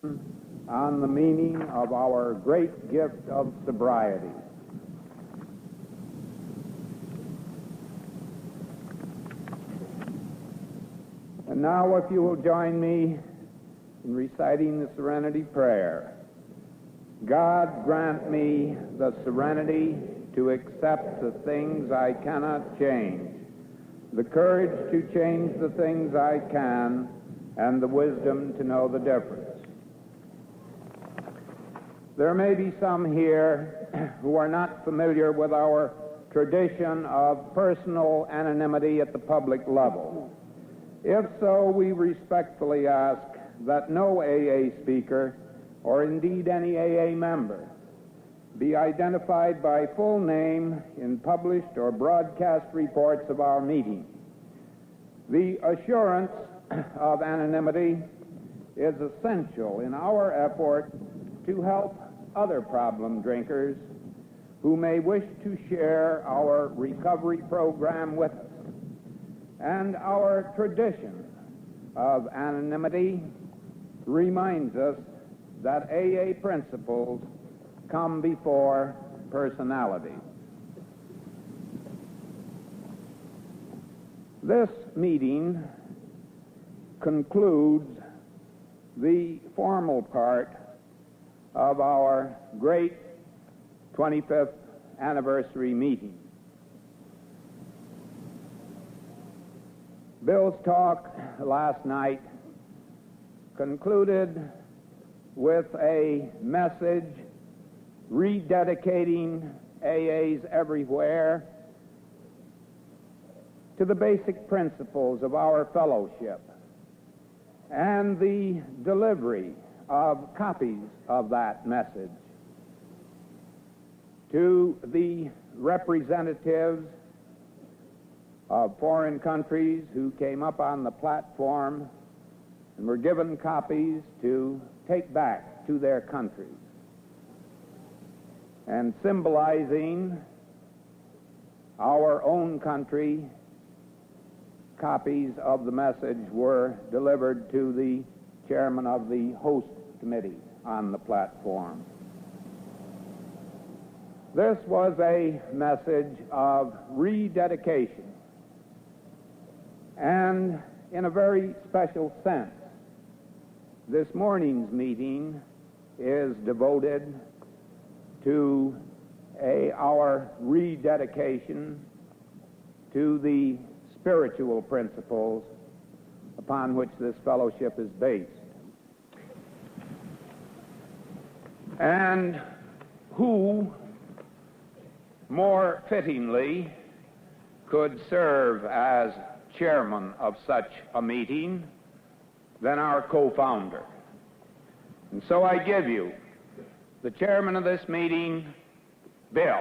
on the meaning of our great gift of sobriety. And now, if you will join me in reciting the Serenity Prayer. God, grant me the serenity to accept the things I cannot change, the courage to change the things I can, and the wisdom to know the difference. There may be some here who are not familiar with our tradition of personal anonymity at the public level. If so, we respectfully ask that no AA speaker, or indeed any AA member, be identified by full name in published or broadcast reports of our meeting. The assurance of anonymity is essential in our effort to help other problem drinkers who may wish to share our recovery program with us. And our tradition of anonymity reminds us that AA principles come before personality. This meeting concludes the formal part of our great 25th anniversary meeting. Bill's talk last night concluded with a message rededicating AAs everywhere to the basic principles of our fellowship and the delivery of copies of that message to the representatives of foreign countries who came up on the platform and were given copies to take back to their countries. And symbolizing our own country, copies of the message were delivered to the chairman of the host committee on the platform. This was a message of rededication, and in a very special sense, this morning's meeting is devoted to our rededication to the spiritual principles upon which this fellowship is based. And who more fittingly could serve as chairman of such a meeting than our co-founder? And so I give you the chairman of this meeting, Bill.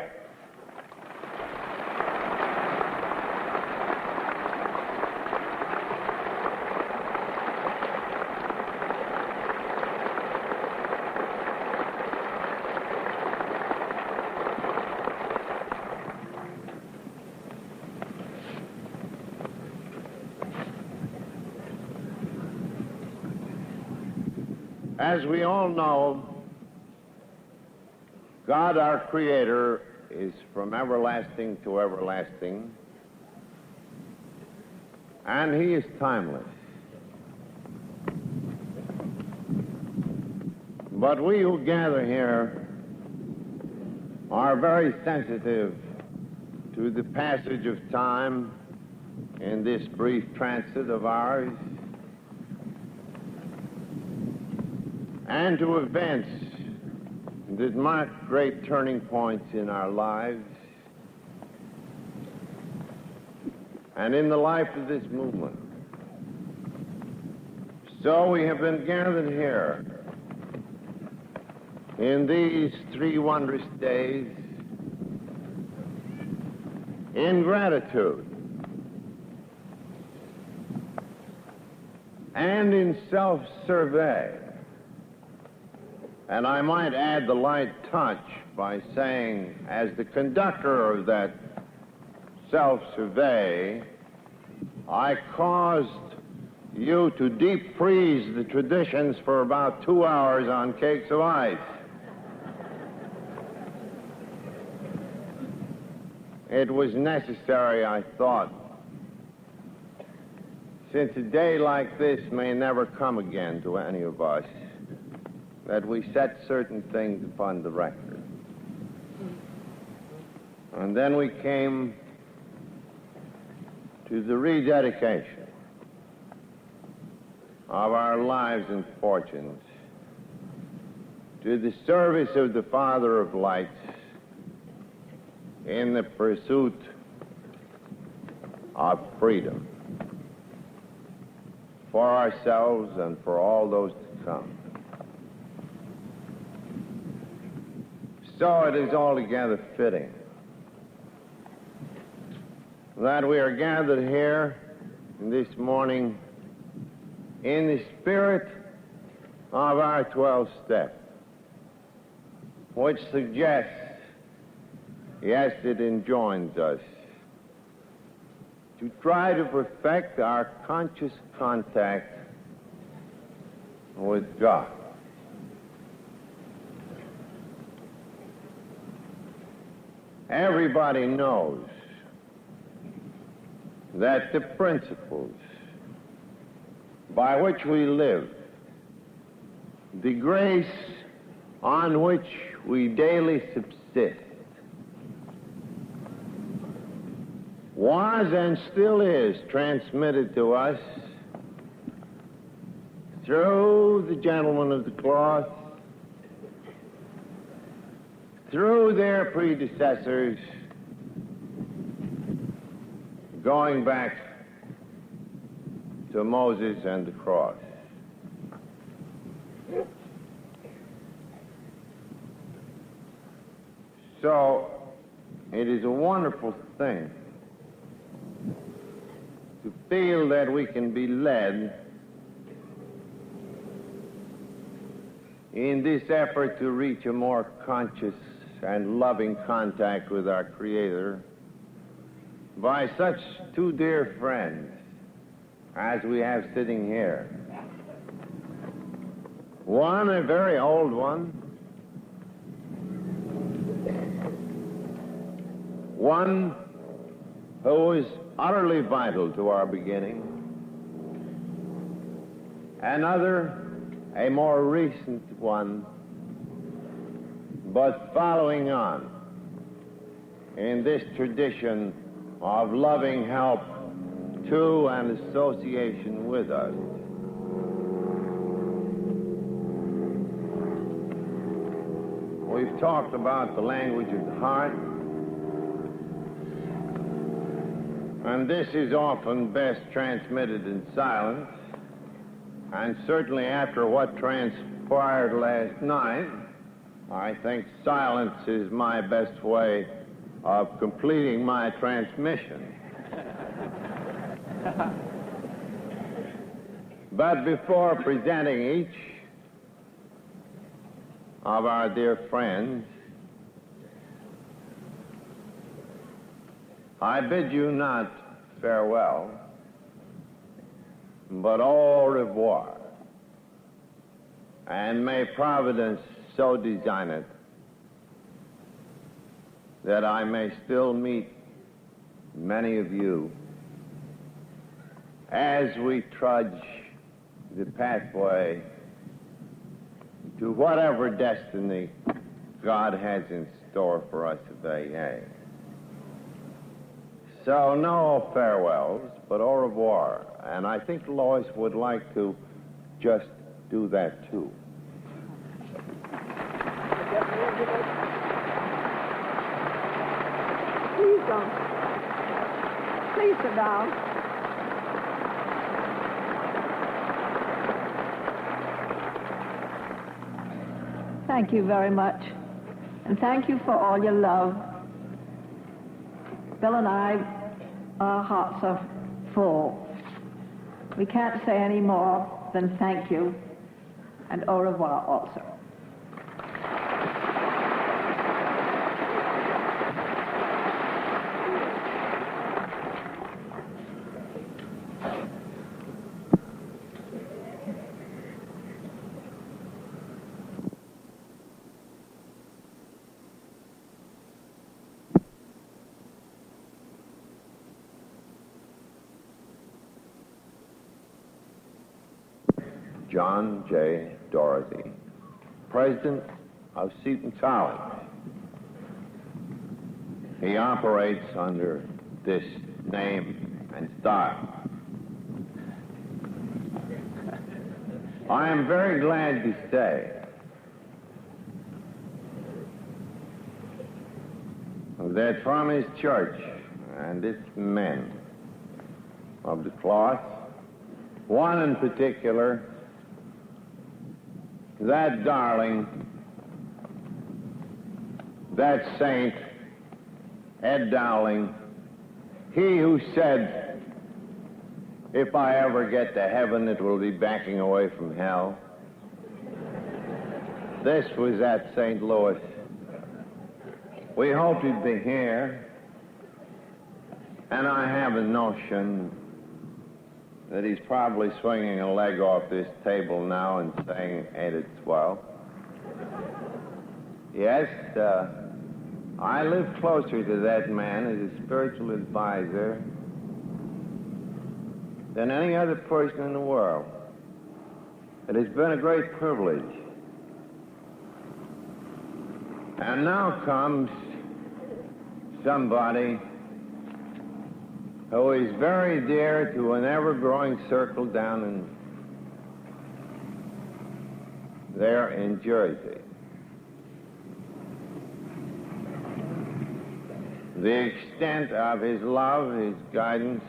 As we all know, God, our Creator, is from everlasting to everlasting, and He is timeless. But we who gather here are very sensitive to the passage of time in this brief transit of ours, and to events that mark great turning points in our lives and in the life of this movement. So we have been gathered here in these 3 wondrous days in gratitude and in self-survey. And I might add the light touch by saying, as the conductor of that self-survey, I caused you to deep freeze the traditions for about 2 hours on cakes of ice. It was necessary, I thought, since a day like this may never come again to any of us, that we set certain things upon the record. And then we came to the rededication of our lives and fortunes to the service of the Father of Lights in the pursuit of freedom for ourselves and for all those to come. So it is altogether fitting that we are gathered here this morning in the spirit of our 12 step, which suggests, yes, it enjoins us to try to perfect our conscious contact with God. Everybody knows that the principles by which we live, the grace on which we daily subsist, was and still is transmitted to us through the gentlemen of the cloth, through their predecessors, going back to Moses and the cross. So it is a wonderful thing to feel that we can be led in this effort to reach a more conscious and loving contact with our Creator by such two dear friends as we have sitting here. One, a very old one. One who is utterly vital to our beginning. Another, a more recent one, but following on in this tradition of loving help to and association with us. We've talked about the language of the heart, and this is often best transmitted in silence, and certainly after what transpired last night, I think silence is my best way of completing my transmission. But before presenting each of our dear friends, I bid you not farewell, but au revoir. And may Providence so design it that I may still meet many of you as we trudge the pathway to whatever destiny God has in store for us today. So no farewells, but au revoir. And I think Lois would like to just do that too. Please don't. Please sit down. Thank you very much. And thank you for all your love. Bill and I, our hearts are full. We can't say any more than thank you and au revoir also. John J. Doherty, president of Seton College. He operates under this name and style. I am very glad to say that from his church and its men of the cloth, one in particular, that darling, that saint, Ed Dowling, he who said, if I ever get to heaven, it will be backing away from hell. This was at St. Louis. We hoped he'd be here, and I have a notion that he's probably swinging a leg off this table now and saying, ain't it swell? Yes, I live closer to that man as a spiritual advisor than any other person in the world. It has been a great privilege. And now comes somebody who is very dear to an ever-growing circle down there in Jersey. The extent of his love, his guidance,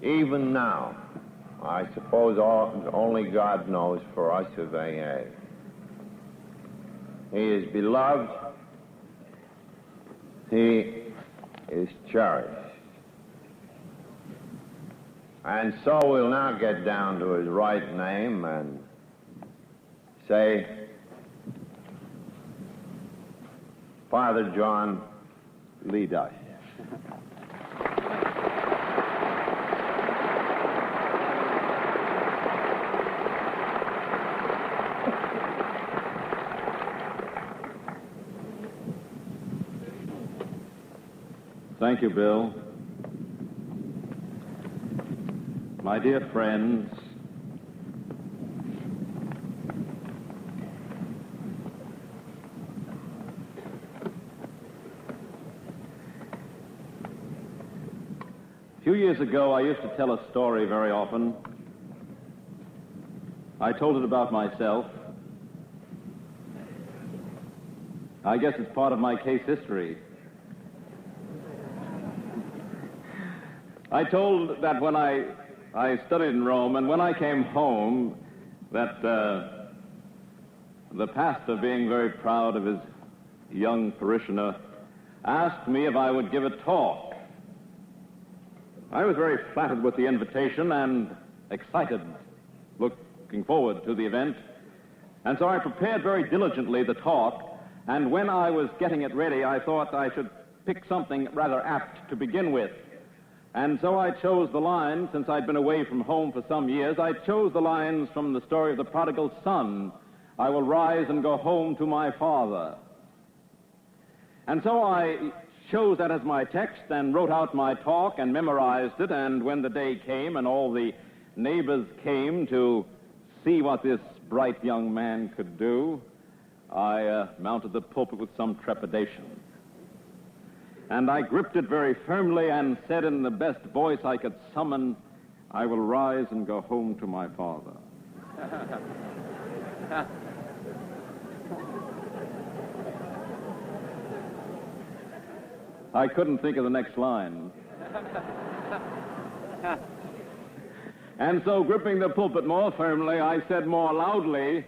even now, I suppose only God knows for us of AA. He is beloved. He is cherished. And so we'll now get down to his right name and say, Father John, lead us. Thank you, Bill. My dear friends, a few years ago, I used to tell a story very often. I told it about myself. I guess it's part of my case history. I told that when I studied in Rome, and when I came home, that the pastor, being very proud of his young parishioner, asked me if I would give a talk. I was very flattered with the invitation and excited, looking forward to the event. And so I prepared very diligently the talk, and when I was getting it ready, I thought I should pick something rather apt to begin with. And so I chose the lines, since I'd been away from home for some years, I chose the lines from the story of the prodigal son, I will rise and go home to my father. And so I chose that as my text and wrote out my talk and memorized it, and when the day came and all the neighbors came to see what this bright young man could do, I mounted the pulpit with some trepidation. And I gripped it very firmly and said in the best voice I could summon, I will rise and go home to my father. I couldn't think of the next line. And so, gripping the pulpit more firmly, I said more loudly,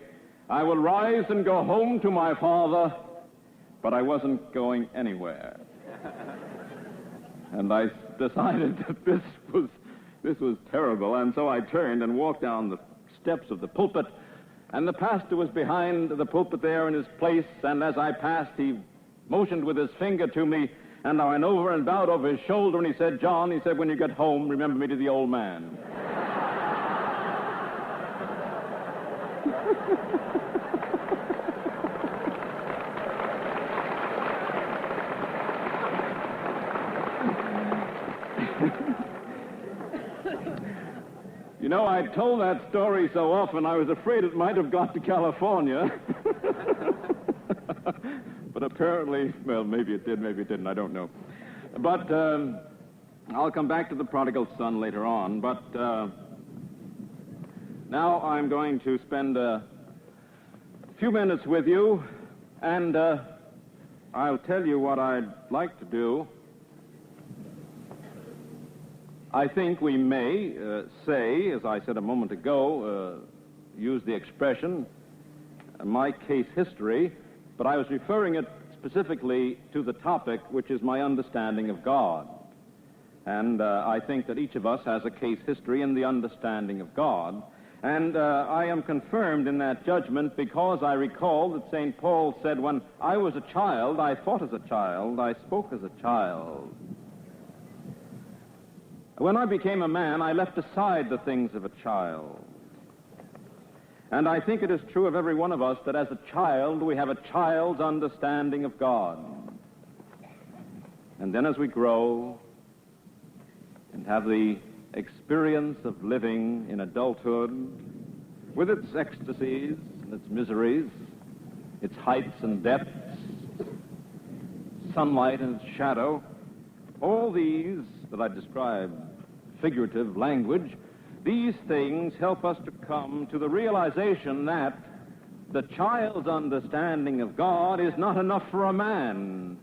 I will rise and go home to my father, but I wasn't going anywhere. And I decided that this was terrible, and so I turned and walked down the steps of the pulpit, and the pastor was behind the pulpit there in his place, and as I passed, he motioned with his finger to me, and I went over and bowed over his shoulder, and he said, John, he said, when you get home, remember me to the old man. I'd told that story so often, I was afraid it might have got to California. But apparently, well, maybe it did, maybe it didn't, I don't know. But I'll come back to the prodigal son later on. But now I'm going to spend a few minutes with you, and I'll tell you what I'd like to do. I think we may say, as I said a moment ago, use the expression, my case history, but I was referring it specifically to the topic, which is my understanding of God. And I think that each of us has a case history in the understanding of God. And I am confirmed in that judgment because I recall that St. Paul said, when I was a child, I thought as a child, I spoke as a child. When I became a man, I left aside the things of a child. And I think it is true of every one of us that as a child, we have a child's understanding of God. And then as we grow and have the experience of living in adulthood with its ecstasies and its miseries, its heights and depths, sunlight and its shadow, all these that I describe, figurative language, these things help us to come to the realization that the child's understanding of God is not enough for a man.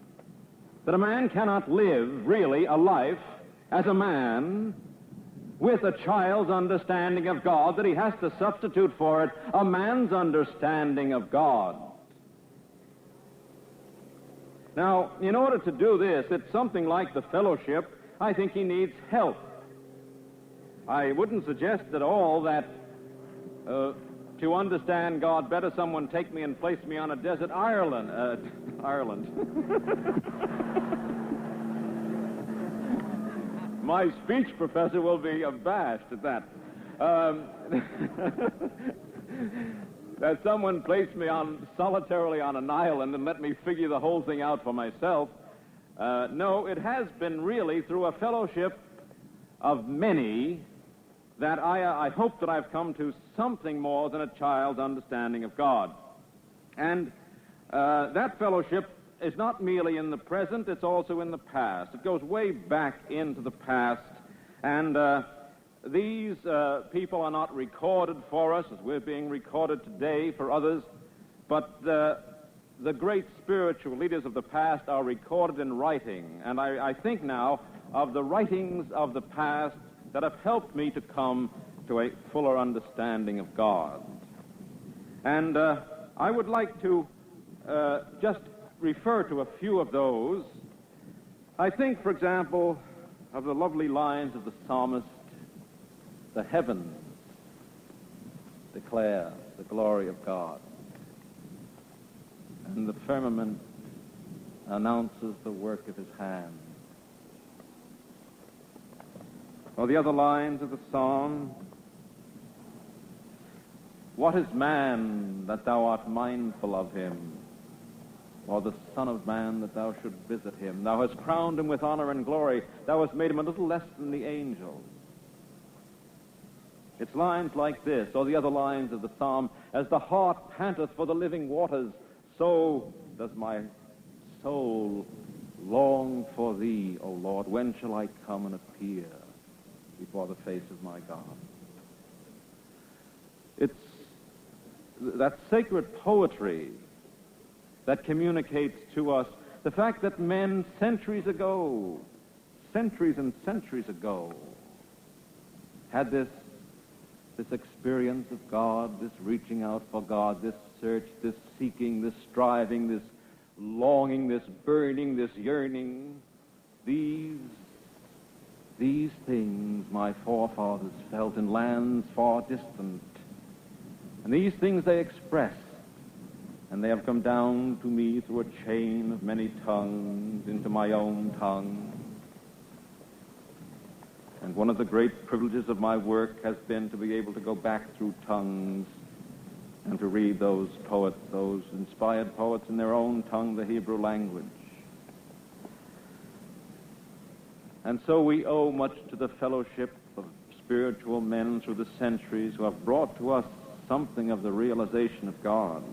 That a man cannot live, really, a life as a man with a child's understanding of God, that he has to substitute for it a man's understanding of God. Now, in order to do this, it's something like the fellowship. I think he needs help. I wouldn't suggest at all that to understand God better, someone take me and place me on a desert Ireland. My speech professor will be abashed at that. That someone place me solitarily on an island and let me figure the whole thing out for myself. No, it has been really through a fellowship of many that I hope that I've come to something more than a child's understanding of God. And that fellowship is not merely in the present, it's also in the past. It goes way back into the past. And these people are not recorded for us as we're being recorded today for others, but the great spiritual leaders of the past are recorded in writing. And I think now of the writings of the past that have helped me to come to a fuller understanding of God. And I would like to just refer to a few of those. I think, for example, of the lovely lines of the psalmist, "The heavens declare the glory of God, and the firmament announces the work of his hand." Or the other lines of the psalm, "What is man that thou art mindful of him, or the son of man that thou should visit him? Thou hast crowned him with honor and glory. Thou hast made him a little less than the angels." It's lines like this, or the other lines of the psalm, "As the hart panteth for the living waters, so does my soul long for thee, O Lord. When shall I come and appear before the face of my God?" It's that sacred poetry that communicates to us the fact that men centuries and centuries ago, had this experience of God, this reaching out for God, this search, this seeking, this striving, this longing, this burning, this yearning. These things my forefathers felt in lands far distant. And these things they express, and they have come down to me through a chain of many tongues into my own tongue. And one of the great privileges of my work has been to be able to go back through tongues and to read those poets, those inspired poets in their own tongue, the Hebrew language. And so we owe much to the fellowship of spiritual men through the centuries who have brought to us something of the realization of God.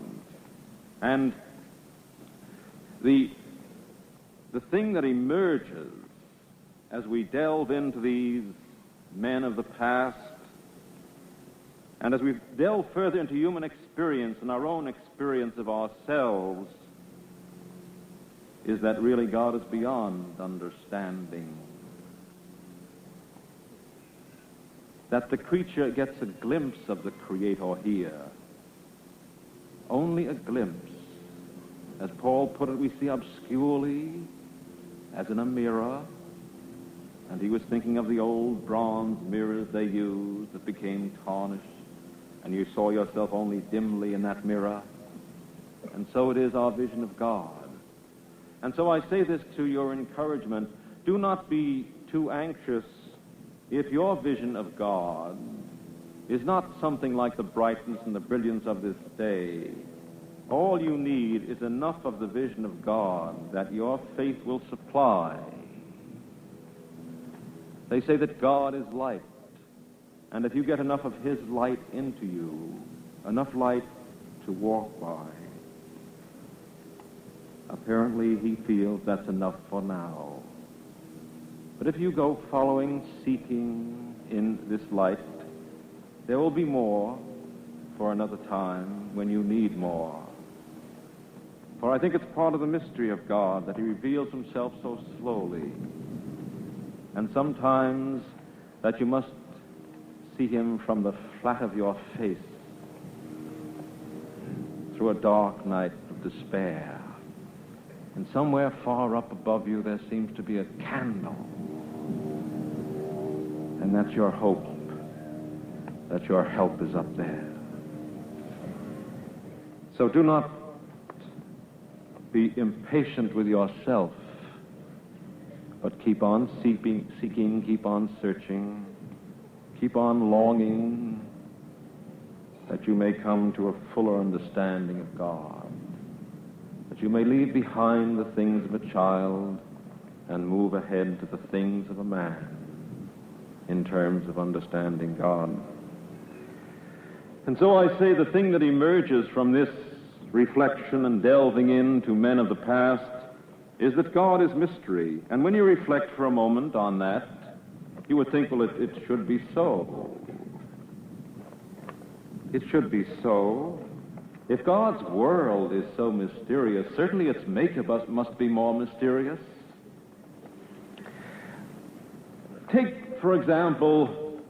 And the thing that emerges as we delve into these men of the past, and as we delve further into human experience and our own experience of ourselves, is that really God is beyond understanding. That the creature gets a glimpse of the Creator here. Only a glimpse. As Paul put it, we see obscurely, as in a mirror. And he was thinking of the old bronze mirrors they used that became tarnished, and you saw yourself only dimly in that mirror. And so it is our vision of God. And so I say this to your encouragement: do not be too anxious if your vision of God is not something like the brightness and the brilliance of this day. All you need is enough of the vision of God that your faith will supply. They say that God is light, and if you get enough of His light into you, enough light to walk by, apparently He feels that's enough for now. But if you go following, seeking in this light, there will be more for another time when you need more. For I think it's part of the mystery of God that He reveals Himself so slowly, and sometimes that you must see Him from the flat of your face through a dark night of despair. And somewhere far up above you there seems to be a candle. And that's your hope, that your help is up there. So do not be impatient with yourself, but keep on seeking, keep on searching, keep on longing that you may come to a fuller understanding of God, that you may leave behind the things of a child and move ahead to the things of a man in terms of understanding God. And so I say the thing that emerges from this reflection and delving into men of the past is that God is mystery. And when you reflect for a moment on that, you would think, well, it should be so. It should be so. If God's world is so mysterious, certainly its makeup must be more mysterious. Take, for example,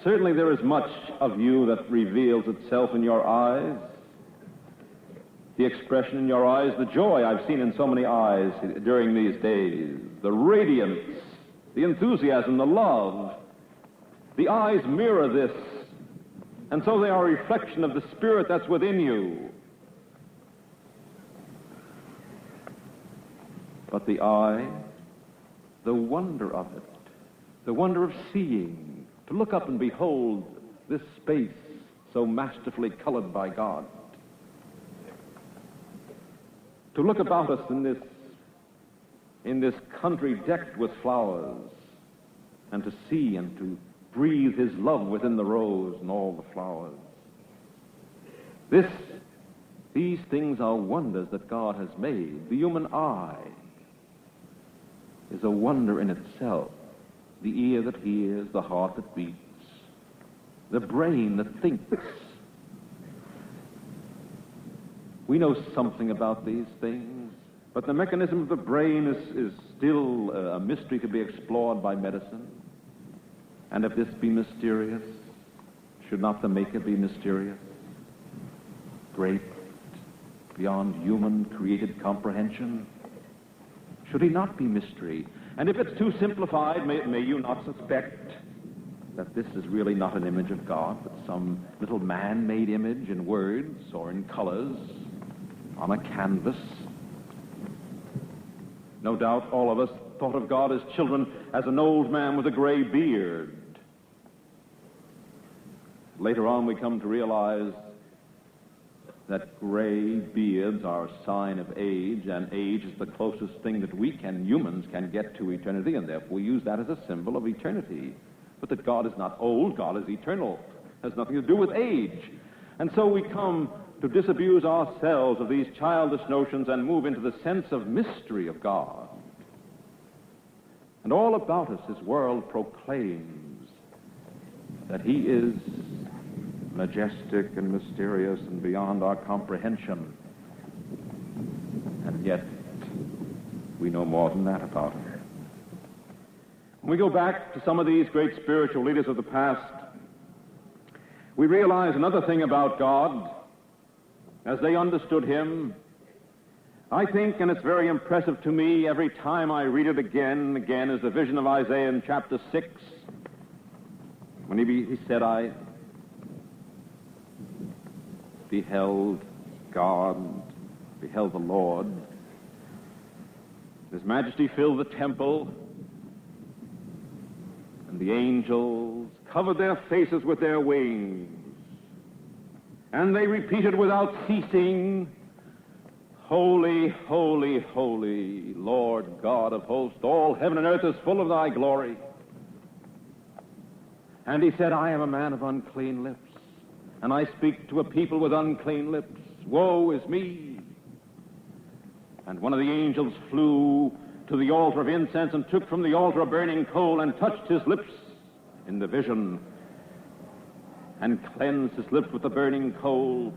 certainly there is much of you that reveals itself in your eyes. The expression in your eyes, the joy I've seen in so many eyes during these days, the radiance, the enthusiasm, the love. The eyes mirror this, and so they are a reflection of the spirit that's within you. But the eye, the wonder of it, the wonder of seeing, to look up and behold this space so masterfully colored by God. To look about us in this country decked with flowers, and to see and to breathe His love within the rose and all the flowers. These things are wonders that God has made. The human eye is a wonder in itself. The ear that hears, the heart that beats, the brain that thinks. We know something about these things, but the mechanism of the brain is still a mystery to be explored by medicine. And if this be mysterious, should not the Maker be mysterious? Great, beyond human created comprehension? Should He not be mystery? And if it's too simplified, may you not suspect that this is really not an image of God, but some little man-made image in words or in colors on a canvas. No doubt all of us thought of God as children as an old man with a gray beard. Later on we come to realize that gray beards are a sign of age, and age is the closest thing that humans can get to eternity, and therefore we use that as a symbol of eternity. but that God is not old, God is eternal, has nothing to do with age. And so we come to disabuse ourselves of these childish notions and move into the sense of mystery of God. And all about us, his world proclaims that he is majestic and mysterious and beyond our comprehension. And yet, we know more than that about him. When we go back to some of these great spiritual leaders of the past, we realize another thing about God as they understood him. I think, and it's very impressive to me every time I read it again and again, is the vision of Isaiah in chapter 6, when he said, I beheld God, beheld the Lord. His majesty filled the temple, and the angels covered their faces with their wings, and they repeated without ceasing, Holy, holy, holy, Lord God of hosts, all heaven and earth is full of thy glory. And he said, I am a man of unclean lips, and I speak to a people with unclean lips. Woe is me. And one of the angels flew to the altar of incense and took from the altar a burning coal and touched his lips in the vision and cleansed his lips with the burning coal.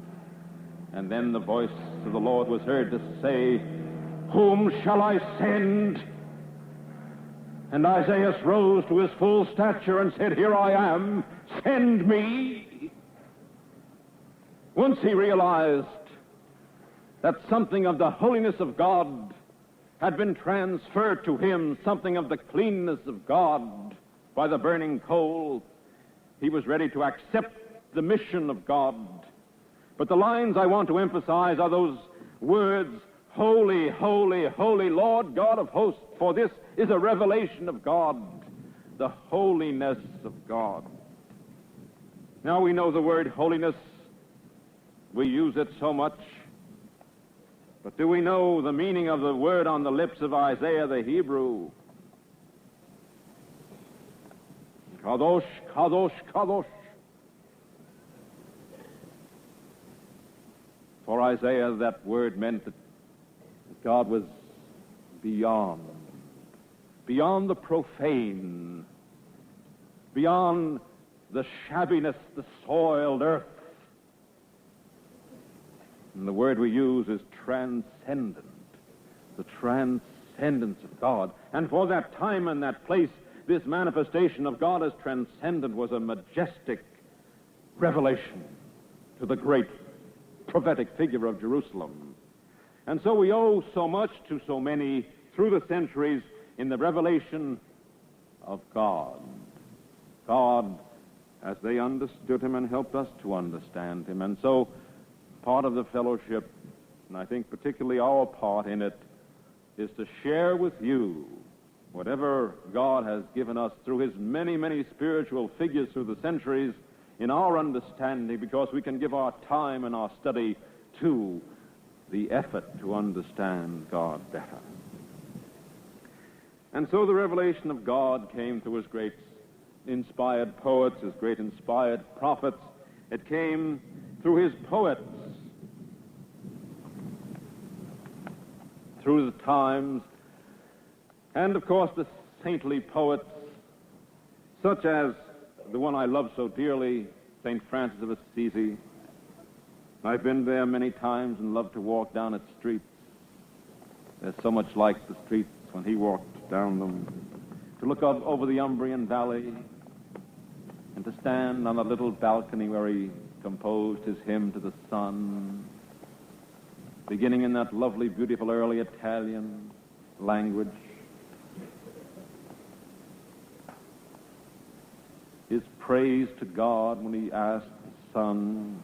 And then the voice of the Lord was heard to say, Whom shall I send? And Isaiah rose to his full stature and said, Here I am, send me. Once he realized that something of the holiness of God had been transferred to him, something of the cleanness of God by the burning coal, he was ready to accept the mission of God. But the lines I want to emphasize are those words, Holy, holy, holy, Lord God of hosts, for this is a revelation of God, the holiness of God. Now we know the word holiness. We use it so much. But do we know the meaning of the word on the lips of Isaiah the Hebrew? Kadosh, kadosh, kadosh. For Isaiah, that word meant that God was beyond the profane, beyond the shabbiness, the soiled earth. And the word we use is transcendent, the transcendence of God. And for that time and that place, this manifestation of God as transcendent was a majestic revelation to the great prophetic figure of Jerusalem. And so we owe so much to so many through the centuries in the revelation of God. God, as they understood him and helped us to understand him. And so part of the fellowship, and I think particularly our part in it, is to share with you whatever God has given us through his many, many spiritual figures through the centuries in our understanding, because we can give our time and our study to the effort to understand God better. And so the revelation of God came through his great inspired poets, his great inspired prophets. It came through his poets, through the times, and of course the saintly poets, such as the one I love so dearly, St. Francis of Assisi. I've been there many times and loved to walk down its streets. There's so much like the streets when he walked down them. To look up over the Umbrian Valley and to stand on a little balcony where he composed his hymn to the sun, beginning in that lovely, beautiful early Italian language. His praise to God when he asked the sun,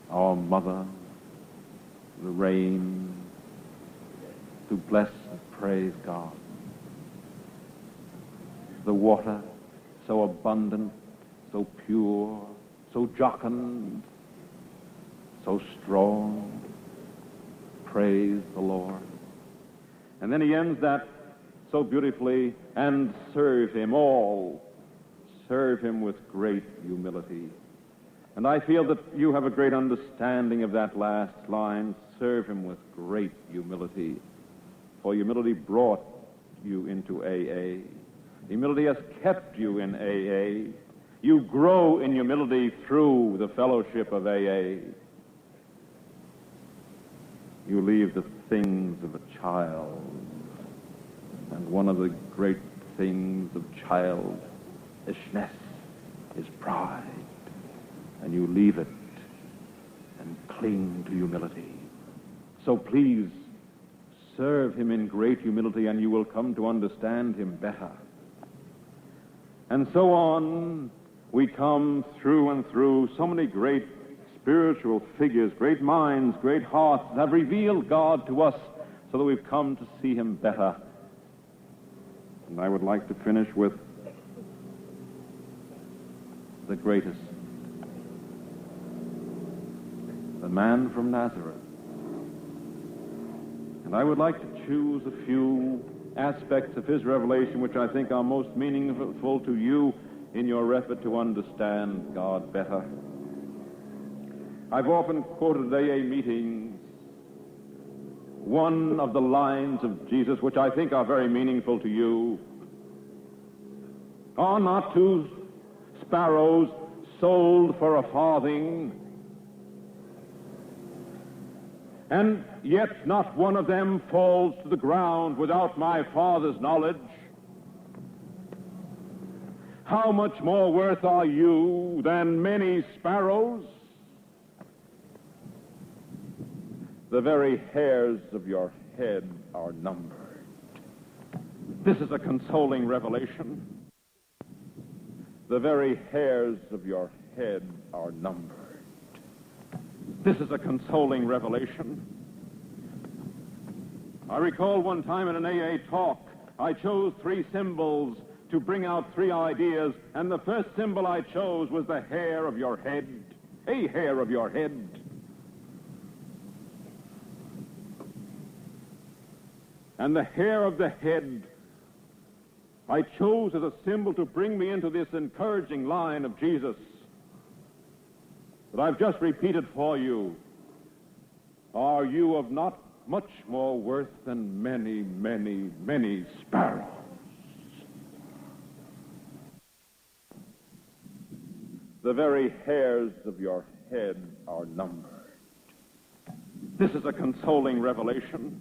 our mother, the rain, to bless and praise God. The water, so abundant, so pure, so jocund, so strong, praise the Lord. And then he ends that so beautifully and serve him all. Serve him with great humility. And I feel that you have a great understanding of that last line, serve him with great humility. For humility brought you into AA. Humility has kept you in AA. You grow in humility through the fellowship of AA. You leave the things of a child. And one of the great things of childishness is pride. And you leave it and cling to humility. So please, serve him in great humility, and you will come to understand him better. And so on, we come through and through so many great spiritual figures, great minds, great hearts that have revealed God to us so that we've come to see him better. And I would like to finish with the greatest, the man from Nazareth. And I would like to choose a few aspects of his revelation which I think are most meaningful to you in your effort to understand God better. I've often quoted AA meetings one of the lines of Jesus which I think are very meaningful to you. Are not two sparrows sold for a farthing? And yet not one of them falls to the ground without my Father's knowledge. How much more worth are you than many sparrows? The very hairs of your head are numbered. This is a consoling revelation. The very hairs of your head are numbered. This is a consoling revelation. I recall one time in an AA talk, I chose 3 symbols to bring out 3 ideas, and the first symbol I chose was the hair of your head. A hair of your head. And the hair of the head I chose as a symbol to bring me into this encouraging line of Jesus that I've just repeated for you. Are you of not much more worth than many, many, many sparrows? The very hairs of your head are numbered. This is a consoling revelation.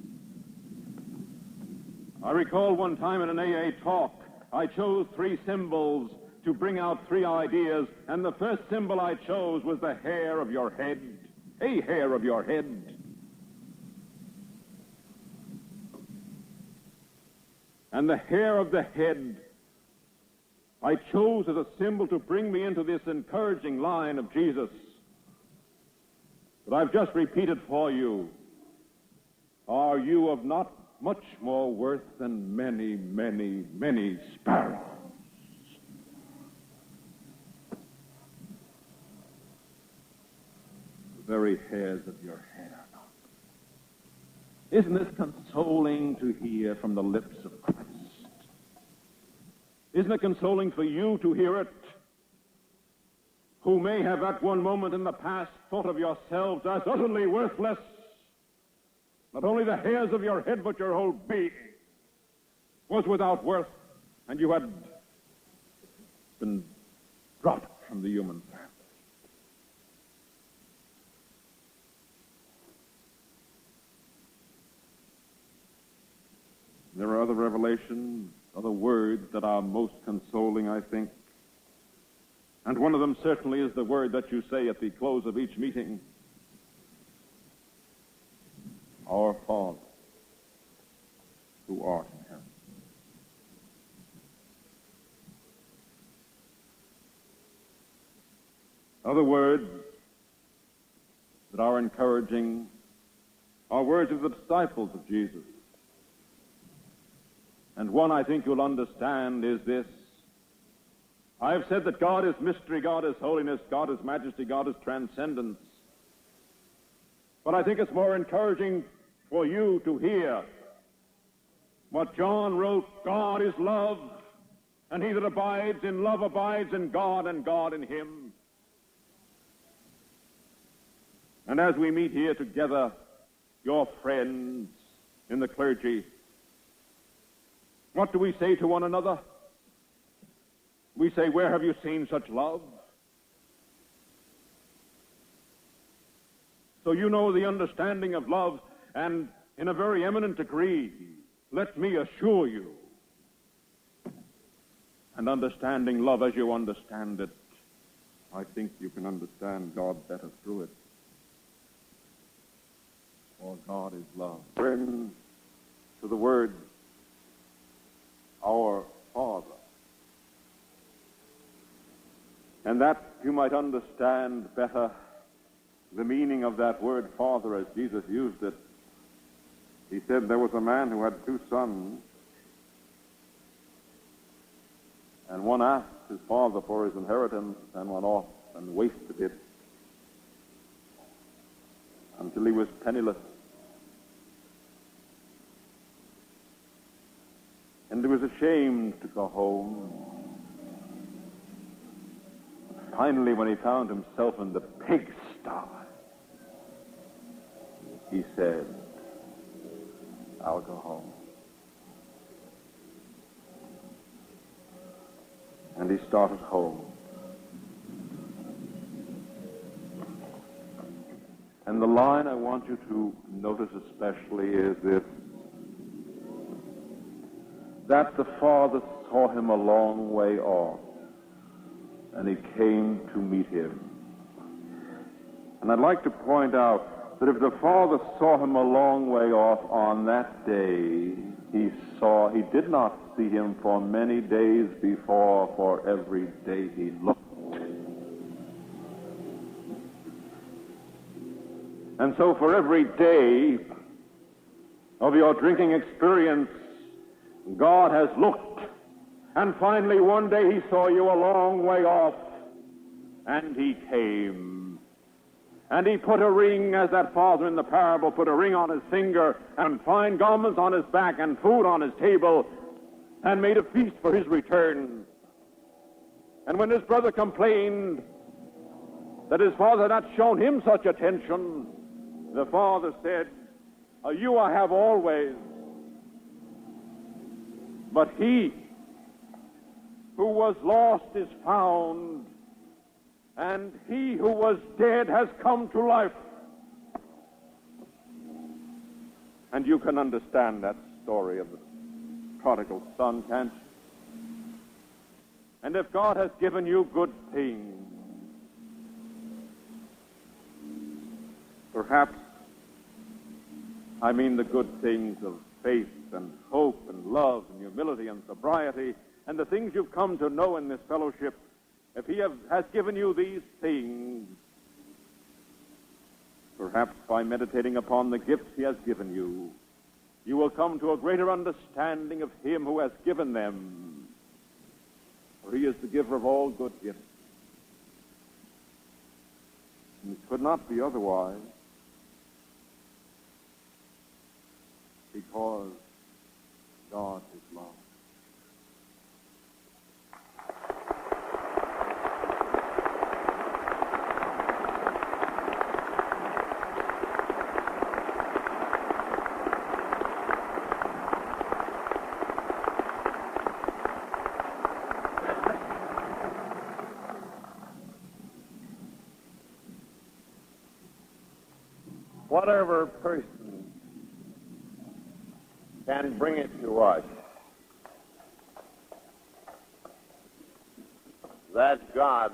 I recall one time in an AA talk, I chose 3 symbols to bring out 3 ideas, and the first symbol I chose was the hair of your head. A hair of your head. And the hair of the head I chose as a symbol to bring me into this encouraging line of Jesus that I've just repeated for you. Are you of not much more worth than many, many, many sparrows? The very hairs of your head are numbered. Isn't this consoling to hear from the lips of Christ? Isn't it consoling for you to hear it, who may have at one moment in the past thought of yourselves as utterly worthless? Not only the hairs of your head, but your whole being was without worth, and you had been dropped from the human family. There are other revelations, other words that are most consoling, I think. And one of them certainly is the word that you say at the close of each meeting. Our Father, who art in heaven. Other words that are encouraging are words of the disciples of Jesus. And one I think you'll understand is this. I have said that God is mystery, God is holiness, God is majesty, God is transcendence. But I think it's more encouraging for you to hear What John wrote, God is love, and he that abides in love abides in God, and God in him. And as we meet here together, your friends in the clergy, what do we say to one another? We say, where have you seen such love? So you know the understanding of love, and in a very eminent degree, let me assure you, and understanding love as you understand it, I think you can understand God better through it. For God is love. Turn to the word, our Father. And that you might understand better the meaning of that word Father as Jesus used it. He said there was a man who had 2 sons, and one asked his father for his inheritance and went off and wasted it until he was penniless. And he was ashamed to go home. Finally, when he found himself in the pigsty, he said, I'll go home. And he started home. And the line I want you to notice especially is this, that the Father saw him a long way off, and he came to meet him. And I'd like to point out that if the Father saw him a long way off on that day, he did not see him for many days before, for every day he looked. And so for every day of your drinking experience, God has looked, and finally one day he saw you a long way off, and he came. And he put a ring, as that father in the parable put a ring on his finger, and fine garments on his back, and food on his table, and made a feast for his return. And when his brother complained that his father had not shown him such attention, the father said, you I have always, but he who was lost is found, and he who was dead has come to life. And you can understand that story of the prodigal son, can't you? And if God has given you good things, perhaps, I mean the good things of faith and hope and love and humility and sobriety, and the things you've come to know in this fellowship, if he has given you these things, perhaps by meditating upon the gifts he has given you, you will come to a greater understanding of him who has given them. For he is the giver of all good gifts. And it could not be otherwise, because God is love. Whatever person can bring it to us that God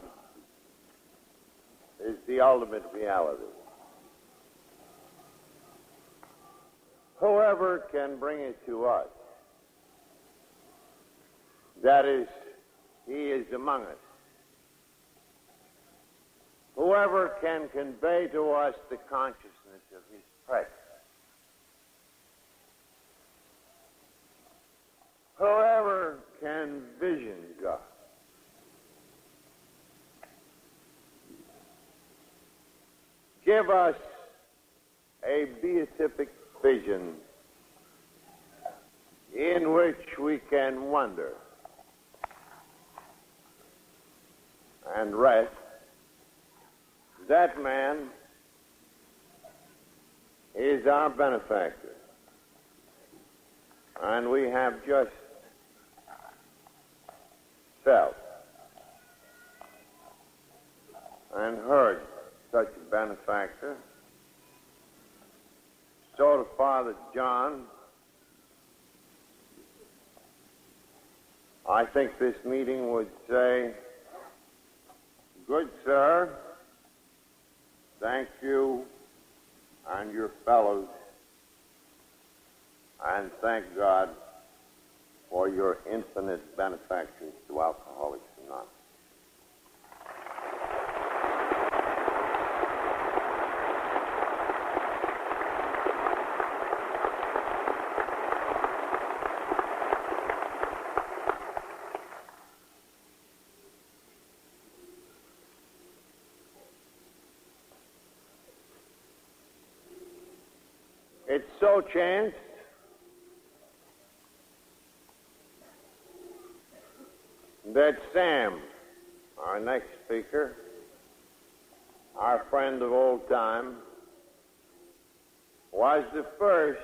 is the ultimate reality. Whoever can bring it to us, that is, he is among us. Whoever can convey to us the consciousness of his presence. Whoever can vision God. Give us a beatific vision in which we can wonder and rest, that man is our benefactor. And we have just felt and heard such a benefactor. So to Father John, I think this meeting would say, good sir, thank you and your fellows, and thank God for your infinite benefactions to Alcoholics Anonymous. It so chanced that Sam, our next speaker, our friend of old time, was the first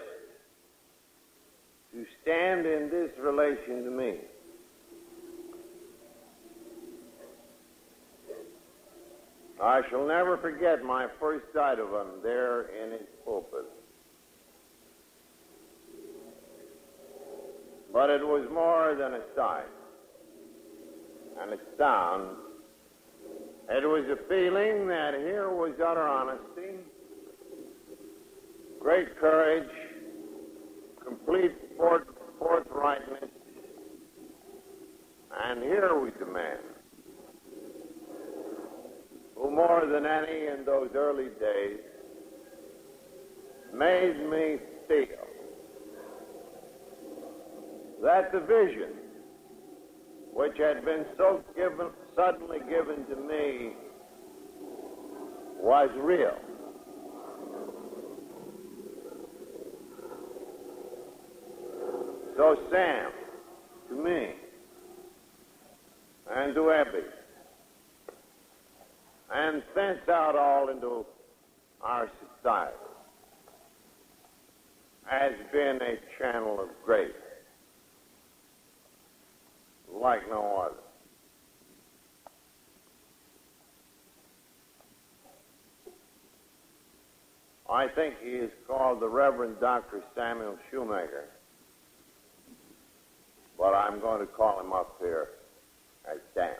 to stand in this relation to me. I shall never forget my first sight of him there in his pulpit. But it was more than a sight and a sound. It was a feeling that here was utter honesty, great courage, complete forthrightness, and here was a man who more than any in those early days made me feel that the vision which had been so suddenly given to me was real. So Sam, to me, and to Ebby, and thence out all into our society, has been a channel of grace like no other. I think he is called the Reverend Dr. Samuel Shoemaker, but I'm going to call him up here as Sam.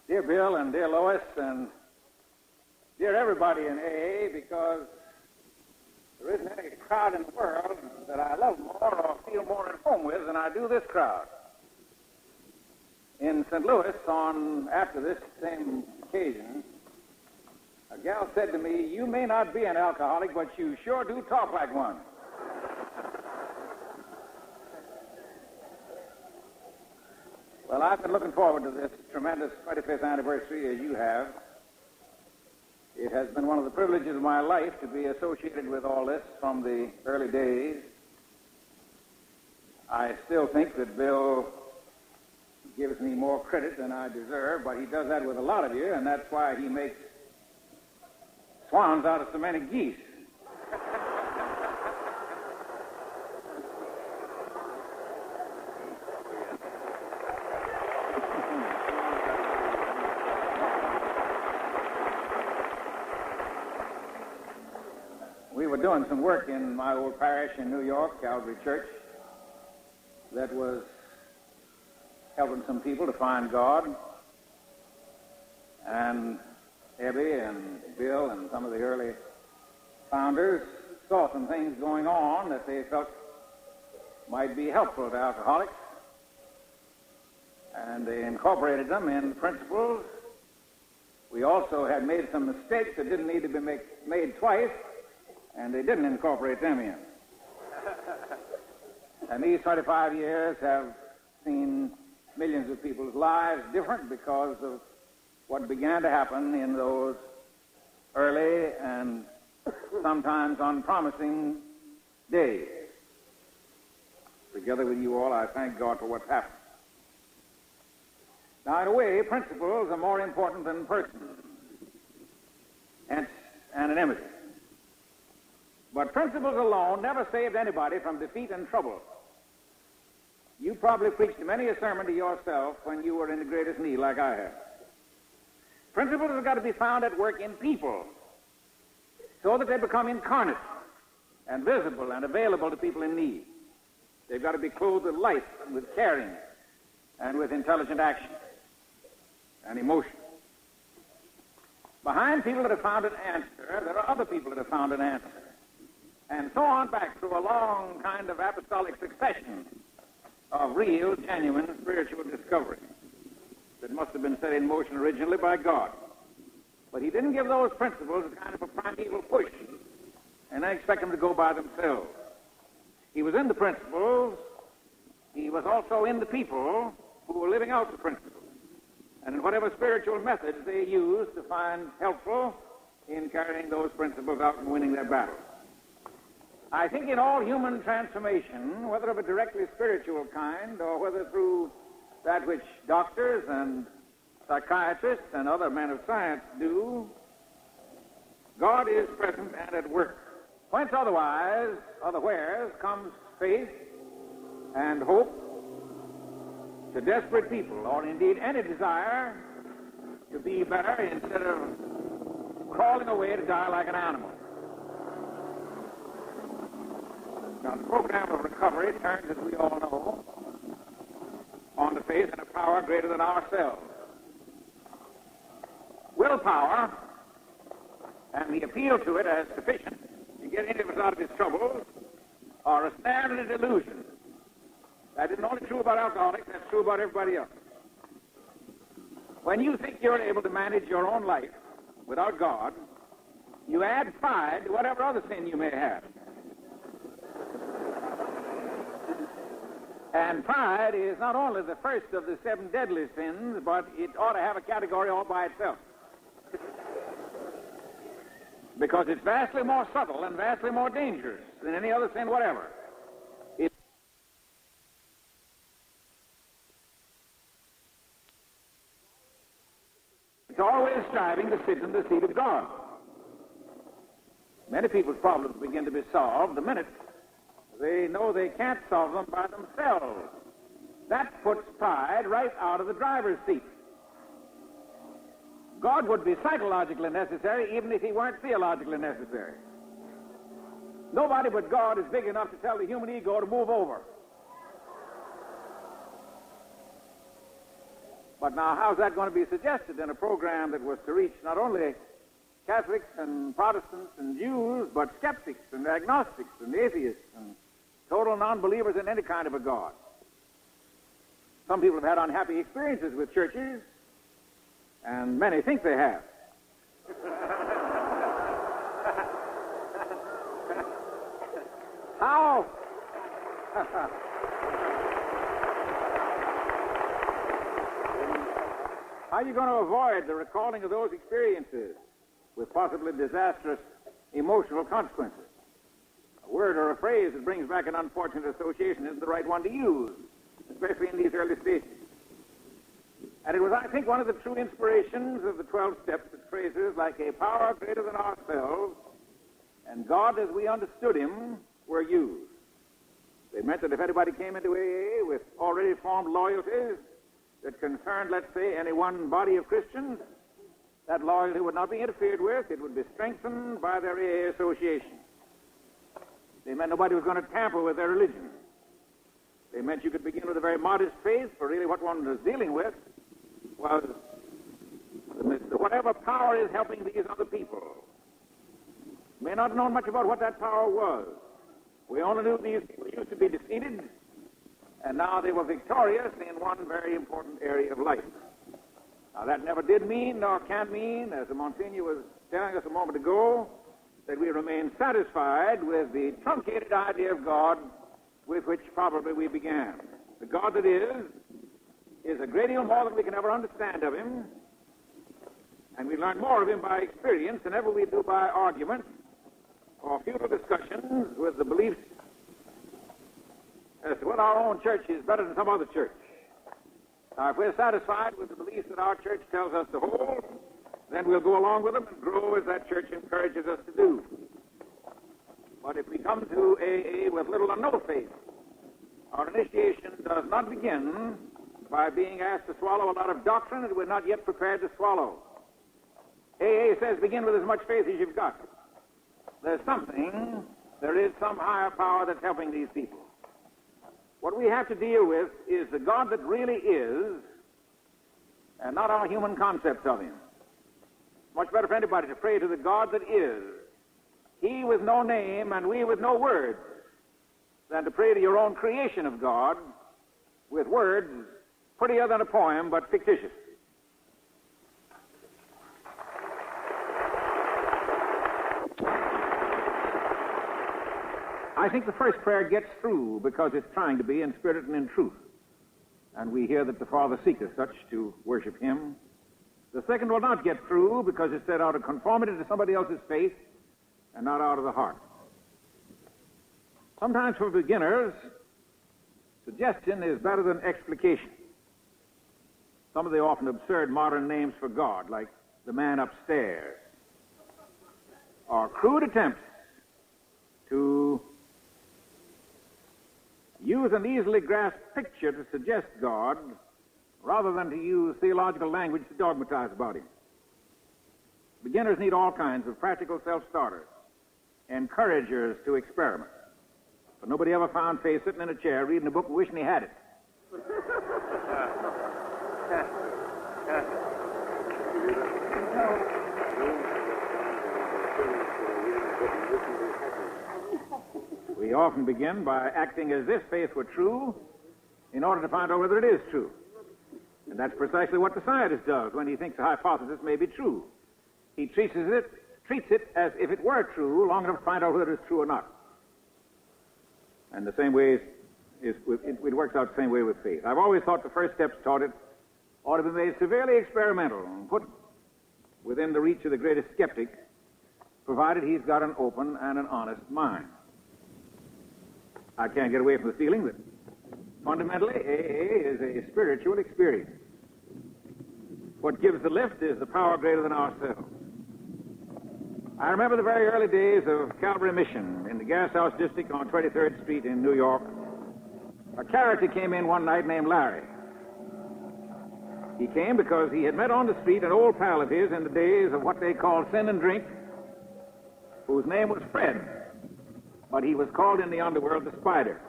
Dear Bill and dear Lois and dear everybody in AA, because there isn't any crowd in the world that I love more or feel more at home with than I do this crowd. In St. Louis, after this same occasion, a gal said to me, "You may not be an alcoholic, but you sure do talk like one." Well, I've been looking forward to this tremendous 25th anniversary, as you have. It has been one of the privileges of my life to be associated with all this from the early days. I still think that Bill gives me more credit than I deserve, but he does that with a lot of you, and that's why he makes swans out of so many geese. We were doing some work in my old parish in New York, Calvary Church, that was helping some people to find God. And Ebby and Bill and some of the early founders saw some things going on that they felt might be helpful to alcoholics. And they incorporated them in principles. We also had made some mistakes that didn't need to be made twice, and they didn't incorporate them in. And these 25 years have seen millions of people's lives different because of what began to happen in those early and sometimes unpromising days. Together with you all, I thank God for what's happened. Now, in a way, principles are more important than persons, hence anonymity. But principles alone never saved anybody from defeat and trouble. You probably preached many a sermon to yourself when you were in the greatest need, like I have. Principles have got to be found at work in people so that they become incarnate and visible and available to people in need. They've got to be clothed with life and with caring and with intelligent action and emotion. Behind people that have found an answer, there are other people that have found an answer. And so on back through a long kind of apostolic succession of real, genuine spiritual discovery that must have been set in motion originally by God. But he didn't give those principles a kind of a primeval push and then expect them to go by themselves. He was in the principles. He was also in the people who were living out the principles, and in whatever spiritual methods they used to find helpful in carrying those principles out and winning their battles. I think in all human transformation, whether of a directly spiritual kind or whether through that which doctors and psychiatrists and other men of science do, God is present and at work. Whence otherwheres comes faith and hope to desperate people, or indeed any desire to be better instead of crawling away to die like an animal. Now, the program of recovery turns, as we all know, on the faith and a power greater than ourselves. Willpower and the appeal to it as sufficient to get any of us out of his troubles are a snare and a delusion. That isn't only true about alcoholics, that's true about everybody else. When you think you're able to manage your own life without God, you add pride to whatever other sin you may have. And pride is not only the first of the 7 deadly sins, but it ought to have a category all by itself. Because it's vastly more subtle and vastly more dangerous than any other sin whatever. It's always striving to sit in the seat of God. Many people's problems begin to be solved the minute they know they can't solve them by themselves. That puts pride right out of the driver's seat. God would be psychologically necessary even if he weren't theologically necessary. Nobody but God is big enough to tell the human ego to move over. But now, how's that going to be suggested in a program that was to reach not only Catholics and Protestants and Jews, but skeptics and agnostics and atheists and total non-believers in any kind of a God? Some people have had unhappy experiences with churches, and many think they have. How? How are you going to avoid the recalling of those experiences with possibly disastrous emotional consequences? A word or a phrase that brings back an unfortunate association isn't the right one to use, especially in these early stages. And it was, I think, one of the true inspirations of the 12 steps that phrases like a power greater than ourselves and God as we understood him were used. They meant that if anybody came into AA with already formed loyalties that concerned, let's say, any one body of Christians, that loyalty would not be interfered with. It would be strengthened by their AA association. They meant nobody was going to tamper with their religion. They meant you could begin with a very modest faith, for really what one was dealing with was whatever power is helping these other people. We may not have known much about what that power was. We only knew these people used to be defeated, and now they were victorious in one very important area of life. Now, that never did mean, nor can mean, as the Monsignor was telling us a moment ago, that we remain satisfied with the truncated idea of God with which probably we began. The God that is a great deal more than we can ever understand of him, and we learn more of him by experience than ever we do by argument or futile discussions with the beliefs as to whether our own church is better than some other church. Now, if we're satisfied with the beliefs that our church tells us to hold, then we'll go along with them and grow as that church encourages us to do. But if we come to AA with little or no faith, our initiation does not begin by being asked to swallow a lot of doctrine that we're not yet prepared to swallow. AA says begin with as much faith as you've got. There is some higher power that's helping these people. What we have to deal with is the God that really is, and not our human concepts of him. Much better for anybody to pray to the God that is, he with no name and we with no words, than to pray to your own creation of God with words prettier than a poem but fictitious. I think the first prayer gets through because it's trying to be in spirit and in truth. And we hear that the Father seeketh such to worship him. The second will not get through because it's said out of conformity to somebody else's faith and not out of the heart. Sometimes for beginners, suggestion is better than explication. Some of the often absurd modern names for God, like the man upstairs, are crude attempts to use an easily grasped picture to suggest God rather than to use theological language to dogmatize about him. Beginners need all kinds of practical self-starters, encouragers to experiment. But nobody ever found faith sitting in a chair reading a book and wishing he had it. We often begin by acting as if faith were true in order to find out whether it is true. And that's precisely what the scientist does when he thinks a hypothesis may be true. He treats it as if it were true long enough to find out whether it's true or not. And the same way it works out the same way with faith. I've always thought the first steps toward it ought to be made severely experimental and put within the reach of the greatest skeptic, provided he's got an open and an honest mind. I can't get away from the feeling that fundamentally AA is a spiritual experience. What gives the lift is the power greater than ourselves. I remember the very early days of Calvary Mission in the Gas House District on 23rd Street in New York. A character came in one night named Larry. He came because he had met on the street an old pal of his in the days of what they called sin and drink, whose name was Fred, but he was called in the underworld the Spider.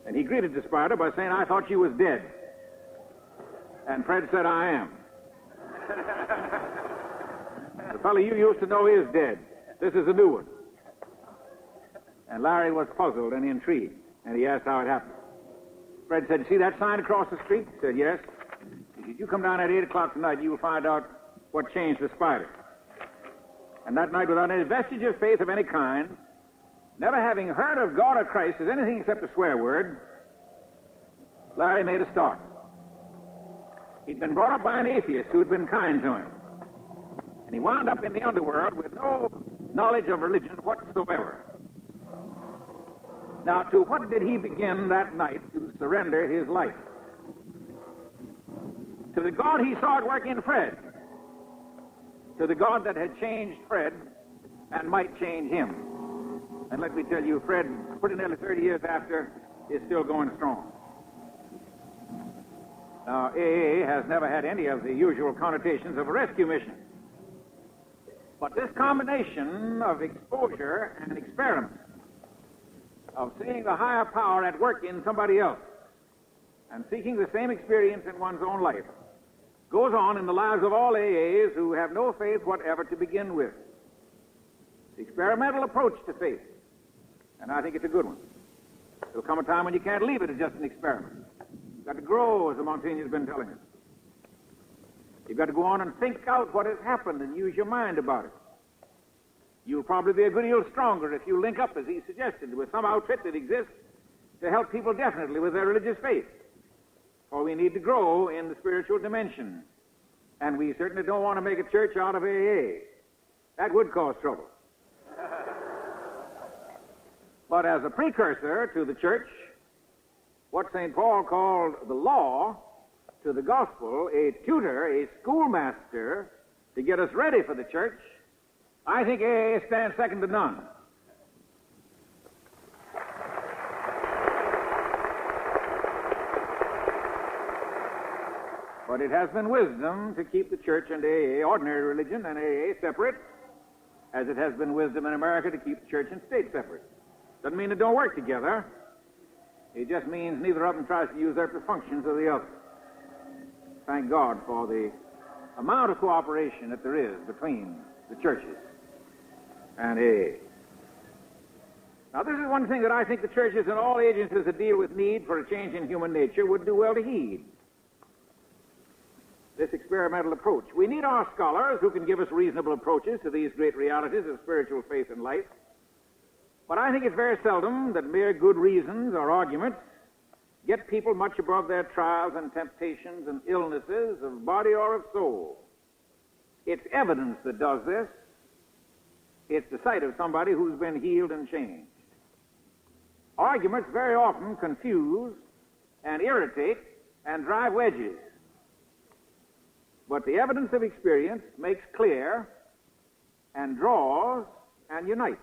And he greeted the Spider by saying, "I thought you was dead." And Fred said, "I am." "The fellow you used to know is dead. This is a new one." And Larry was puzzled and intrigued, and he asked how it happened. Fred said, "You see that sign across the street?" He said, "Yes." He said, "You come down at 8 o'clock tonight, you will find out what changed the Spider." And that night, without any vestige of faith of any kind, never having heard of God or Christ as anything except a swear word, Larry made a start. He'd been brought up by an atheist who had been kind to him. And he wound up in the underworld with no knowledge of religion whatsoever. Now, to what did he begin that night to surrender his life? To the God he saw at work in Fred. To the God that had changed Fred and might change him. And let me tell you, Fred, pretty nearly 30 years after, is still going strong. Now, AA has never had any of the usual connotations of a rescue mission. But this combination of exposure and experiment, of seeing the higher power at work in somebody else and seeking the same experience in one's own life, goes on in the lives of all AAs who have no faith whatever to begin with. The experimental approach to faith, and I think it's a good one. There'll come a time when you can't leave it as just an experiment. You've got to grow, as the Montaigne's been telling us. You've got to go on and think out what has happened and use your mind about it. You'll probably be a good deal stronger if you link up, as he suggested, with some outfit that exists to help people definitely with their religious faith. For we need to grow in the spiritual dimension. And we certainly don't want to make a church out of AA. That would cause trouble. But as a precursor to the church, what St. Paul called the law to the gospel, a tutor, a schoolmaster to get us ready for the church, I think AA stands second to none. But it has been wisdom to keep the church and AA, ordinary religion and AA, separate, as it has been wisdom in America to keep the church and state separate. Doesn't mean they don't work together. It just means neither of them tries to usurp the functions of the other. Thank God for the amount of cooperation that there is between the churches and AA. Now, this is one thing that I think the churches and all agencies that deal with need for a change in human nature would do well to heed. This experimental approach. We need our scholars who can give us reasonable approaches to these great realities of spiritual faith and life. But I think it's very seldom that mere good reasons or arguments get people much above their trials and temptations and illnesses of body or of soul. It's evidence that does this. It's the sight of somebody who's been healed and changed. Arguments very often confuse and irritate and drive wedges. But the evidence of experience makes clear and draws and unites.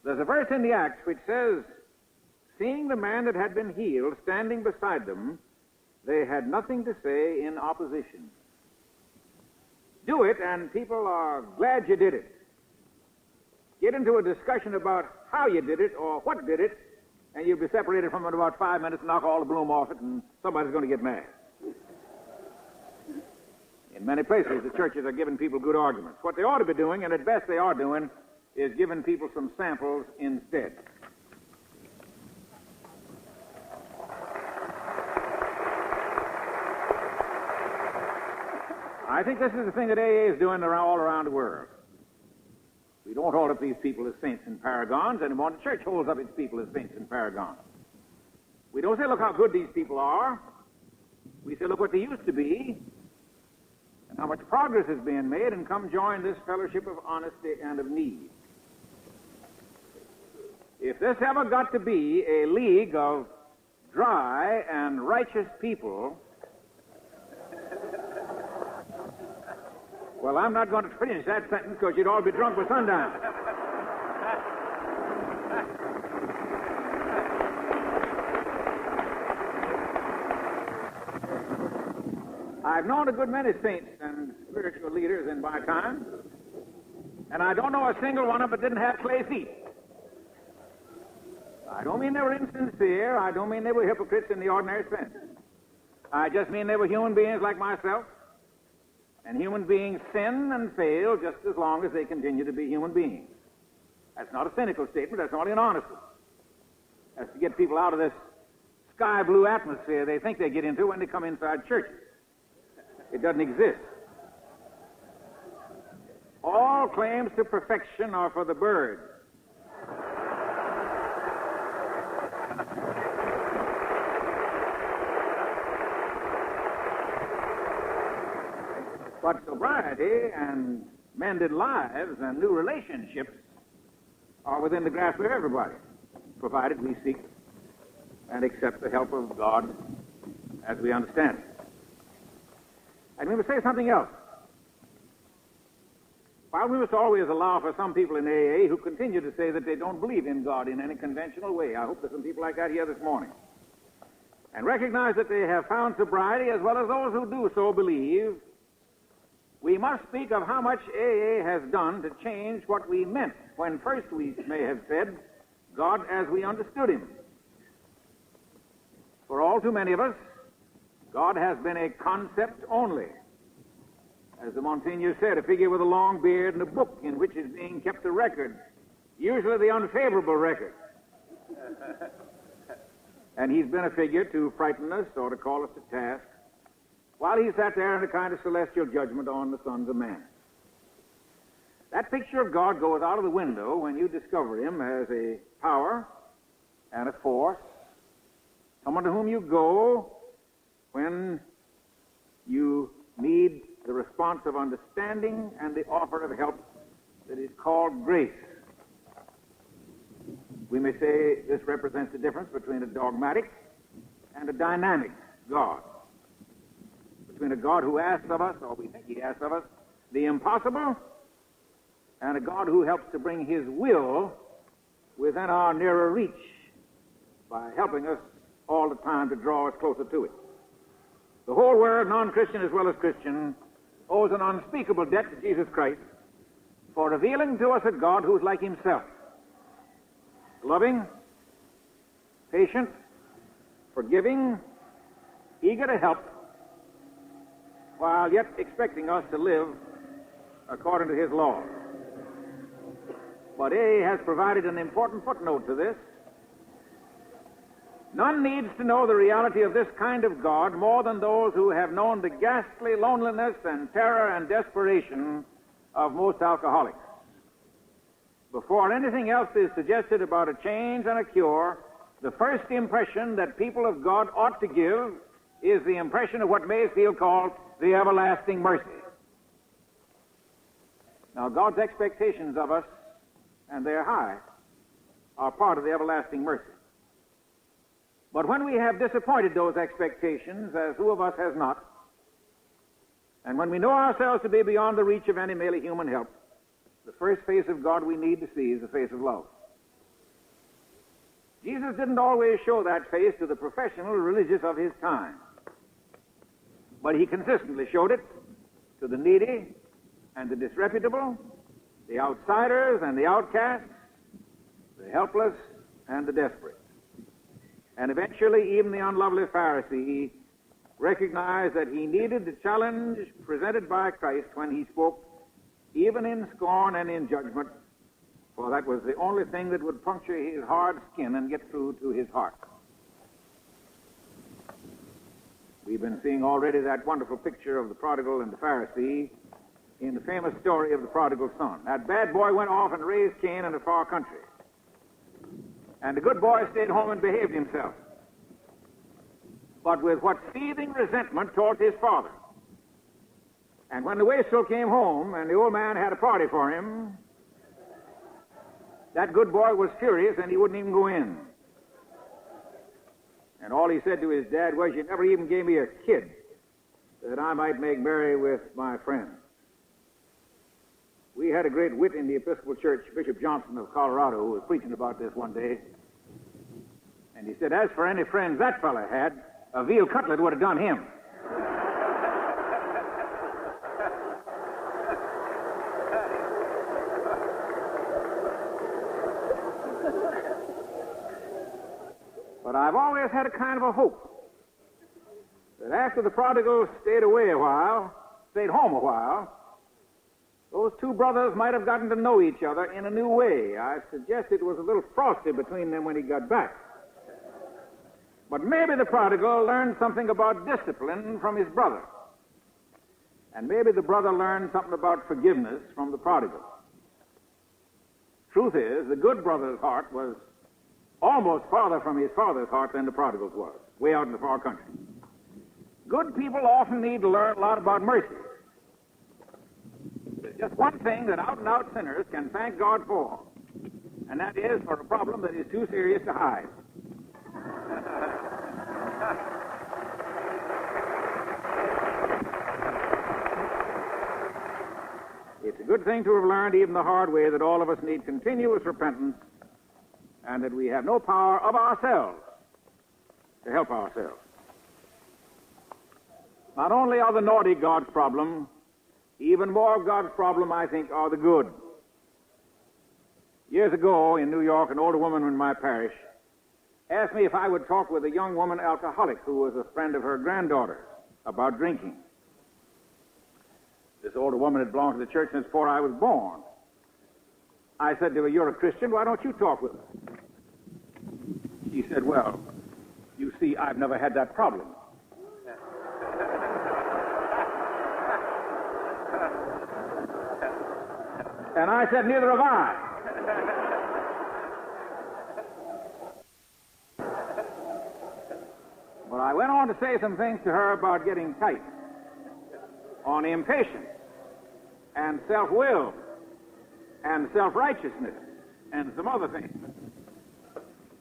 There's a verse in the Acts which says, seeing the man that had been healed standing beside them, they had nothing to say in opposition. Do it, and people are glad you did it. Get into a discussion about how you did it or what did it, and you'll be separated from it in about 5 minutes, knock all the bloom off it, and somebody's going to get mad. In many places, the churches are giving people good arguments. What they ought to be doing, and at best they are doing, is giving people some samples instead. I think this is the thing that AA is doing all around the world. We don't hold up these people as saints and paragons anymore. The church holds up its people as saints and paragons. We don't say, look how good these people are. We say, look what they used to be, and how much progress is being made, and come join this fellowship of honesty and of need. If this ever got to be a league of dry and righteous people, well, I'm not going to finish that sentence because you'd all be drunk by sundown. I've known a good many saints and spiritual leaders in my time, and I don't know a single one of them that didn't have clay feet. I don't mean they were insincere. I don't mean they were hypocrites in the ordinary sense. I just mean they were human beings like myself, and human beings sin and fail just as long as they continue to be human beings. That's not a cynical statement. That's only an honest one. That's to get people out of this sky blue atmosphere they think they get into when they come inside churches. It doesn't exist. All claims to perfection are for the birds. But sobriety and mended lives and new relationships are within the grasp of everybody, provided we seek and accept the help of God as we understand it. And we must say something else. While we must always allow for some people in AA who continue to say that they don't believe in God in any conventional way, I hope there's some people like that here this morning, and recognize that they have found sobriety as well as those who do so believe, we must speak of how much AA has done to change what we meant when first we may have said God as we understood him. For all too many of us, God has been a concept only. As the Monsignor said, a figure with a long beard and a book in which is being kept a record, usually the unfavorable record. And he's been a figure to frighten us or to call us to task, while he sat there in a kind of celestial judgment on the sons of man. That picture of God goes out of the window when you discover him as a power and a force, someone to whom you go when you need the response of understanding and the offer of help that is called grace. We may say this represents the difference between a dogmatic and a dynamic God. Between a God who asks of us, or we think he asks of us, the impossible, and a God who helps to bring his will within our nearer reach by helping us all the time to draw us closer to it. The whole world, non-Christian as well as Christian, owes an unspeakable debt to Jesus Christ for revealing to us a God who is like himself. Loving, patient, forgiving, eager to help, while yet expecting us to live according to his law. But A has provided an important footnote to this. None needs to know the reality of this kind of God more than those who have known the ghastly loneliness and terror and desperation of most alcoholics. Before anything else is suggested about a change and a cure, the first impression that people of God ought to give is the impression of what Maysfield called the everlasting mercy. Now, God's expectations of us, and they're high, are part of the everlasting mercy. But when we have disappointed those expectations, as who of us has not, and when we know ourselves to be beyond the reach of any merely human help, the first face of God we need to see is the face of love. Jesus didn't always show that face to the professional religious of his time, but he consistently showed it to the needy and the disreputable, the outsiders and the outcasts, the helpless and the desperate. And eventually, even the unlovely Pharisee recognized that he needed the challenge presented by Christ when he spoke, even in scorn and in judgment, for that was the only thing that would puncture his hard skin and get through to his heart. We've been seeing already that wonderful picture of the prodigal and the Pharisee in the famous story of the prodigal son. That bad boy went off and raised Cain in a far country. And the good boy stayed home and behaved himself, but with what seething resentment towards his father. And when the wastrel came home and the old man had a party for him, that good boy was furious and he wouldn't even go in. And all he said to his dad was, "You never even gave me a kid that I might make merry with my friends." We had a great wit in the Episcopal Church, Bishop Johnson of Colorado, who was preaching about this one day. And he said, as for any friends that fella had, a veal cutlet would have done him. But I've always had a kind of a hope that after the prodigal stayed away a while, stayed home a while, those two brothers might have gotten to know each other in a new way. I suggest it was a little frosty between them when he got back. But maybe the prodigal learned something about discipline from his brother. And maybe the brother learned something about forgiveness from the prodigal. Truth is, the good brother's heart was almost farther from his father's heart than the prodigal's was, way out in the far country. Good people often need to learn a lot about mercy. There's just one thing that out-and-out sinners can thank God for, and that is for a problem that is too serious to hide. It's a good thing to have learned even the hard way that all of us need continuous repentance and that we have no power of ourselves to help ourselves. Not only are the naughty God's problem, even more of God's problem, I think, are the good. Years ago in New York, an older woman in my parish asked me if I would talk with a young woman alcoholic who was a friend of her granddaughter about drinking. This older woman had belonged to the church since before I was born. I said to her, "You're a Christian, why don't you talk with her?" She said, "Well, you see, I've never had that problem." And I said, "Neither have I." But I went on to say some things to her about getting tight, on impatience, and self-will, and self-righteousness, and some other things.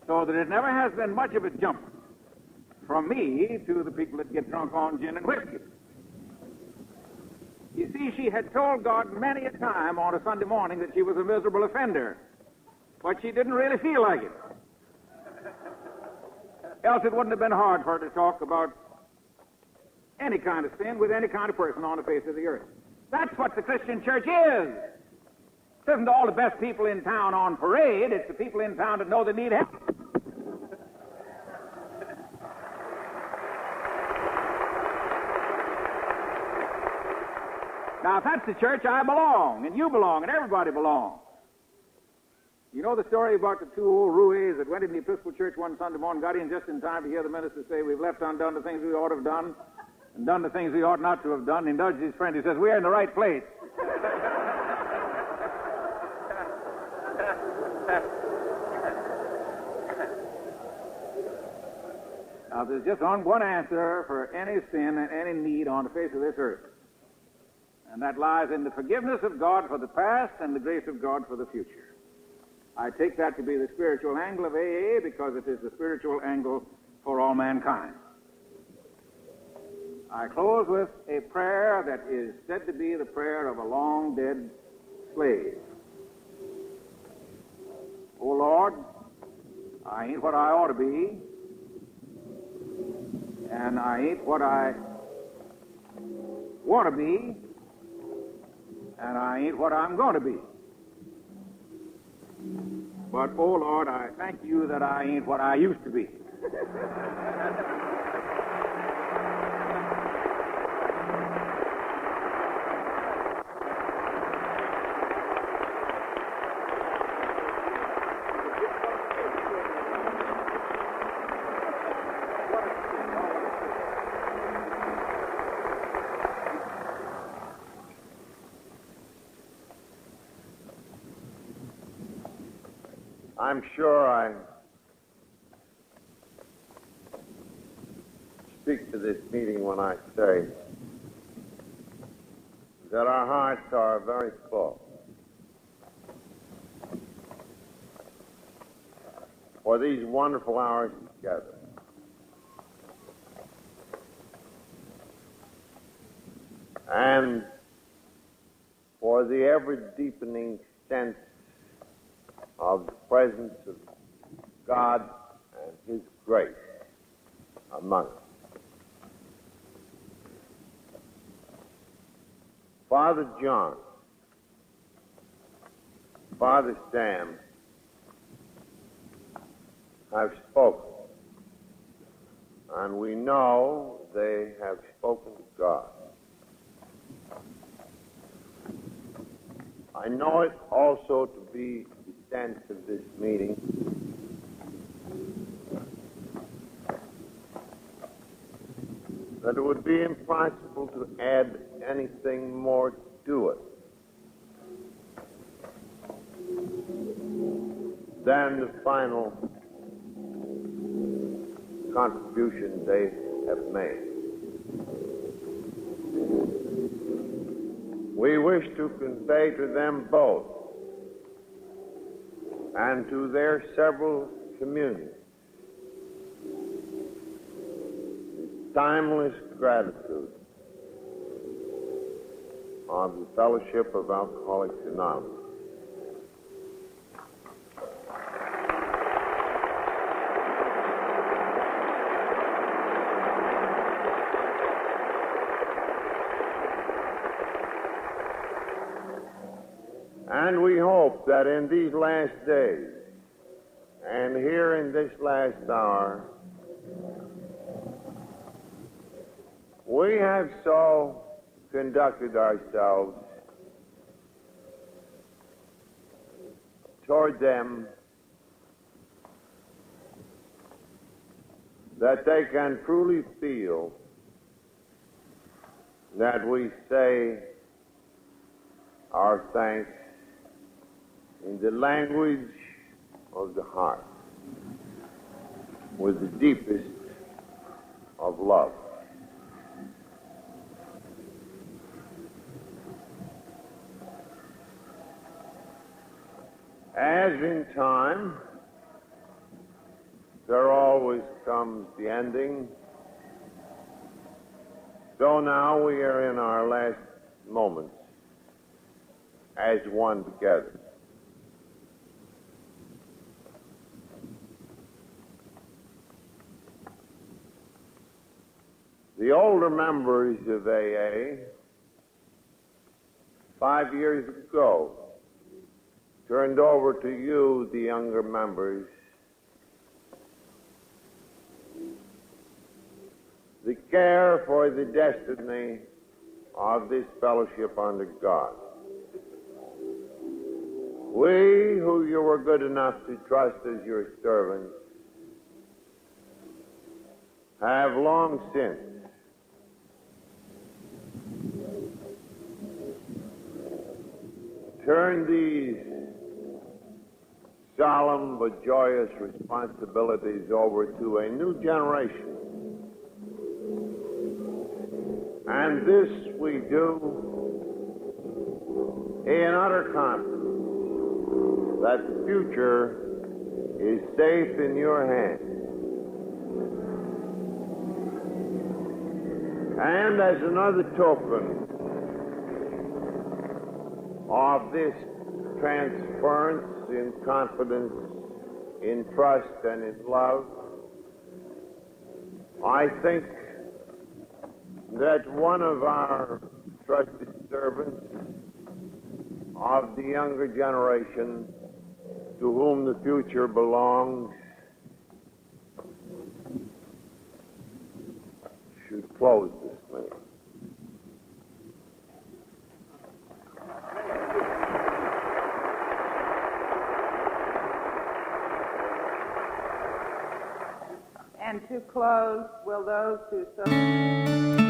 So that it never has been much of a jump from me to the people that get drunk on gin and whiskey. You see, she had told God many a time on a Sunday morning that she was a miserable offender, but she didn't really feel like it. Else it wouldn't have been hard for her to talk about any kind of sin with any kind of person on the face of the earth. That's what the Christian church is. It isn't all the best people in town on parade. It's the people in town that know they need help. Now, if that's the church, I belong, and you belong, and everybody belongs. You know the story about the two old roués that went in the Episcopal Church one Sunday morning, got in just in time to hear the minister say, "We've left undone the things we ought to have done, and done the things we ought not to have done." He nudged his friend. He says, "We're in the right place." Now, there's just one answer for any sin and any need on the face of this earth. And that lies in the forgiveness of God for the past and the grace of God for the future. I take that to be the spiritual angle of AA because it is the spiritual angle for all mankind. I close with a prayer that is said to be the prayer of a long-dead slave. Oh, Lord, I ain't what I ought to be, and I ain't what I want to be, and I ain't what I'm going to be. But, oh, Lord, I thank you that I ain't what I used to be. I'm sure I speak to this meeting when I say that our hearts are very full for these wonderful hours together. And for the ever-deepening sense of the presence of God and His grace among us. Father John, Father Sam have spoken, and we know they have spoken to God. I know it also to be the sense of this meeting that it would be impossible to add anything more to it than the final contribution they have made. We wish to convey to them both and to their several communities timeless gratitude of the Fellowship of Alcoholics Anonymous. And we hope that in these last days and here in this last hour, we have so conducted ourselves toward them that they can truly feel that we say our thanks in the language of the heart, with the deepest of love. As in time, there always comes the ending. So now we are in our last moments as one together. The older members of AA, 5 years ago, turned over to you, the younger members, the care for the destiny of this fellowship under God. We, who you were good enough to trust as your servants, have long since turned these solemn but joyous responsibilities over to a new generation. And this we do in utter confidence that the future is safe in your hands. And as another token of this transference in confidence, in trust, and in love, I think that one of our trusted servants of the younger generation to whom the future belongs should close this meeting. And to close, will those who so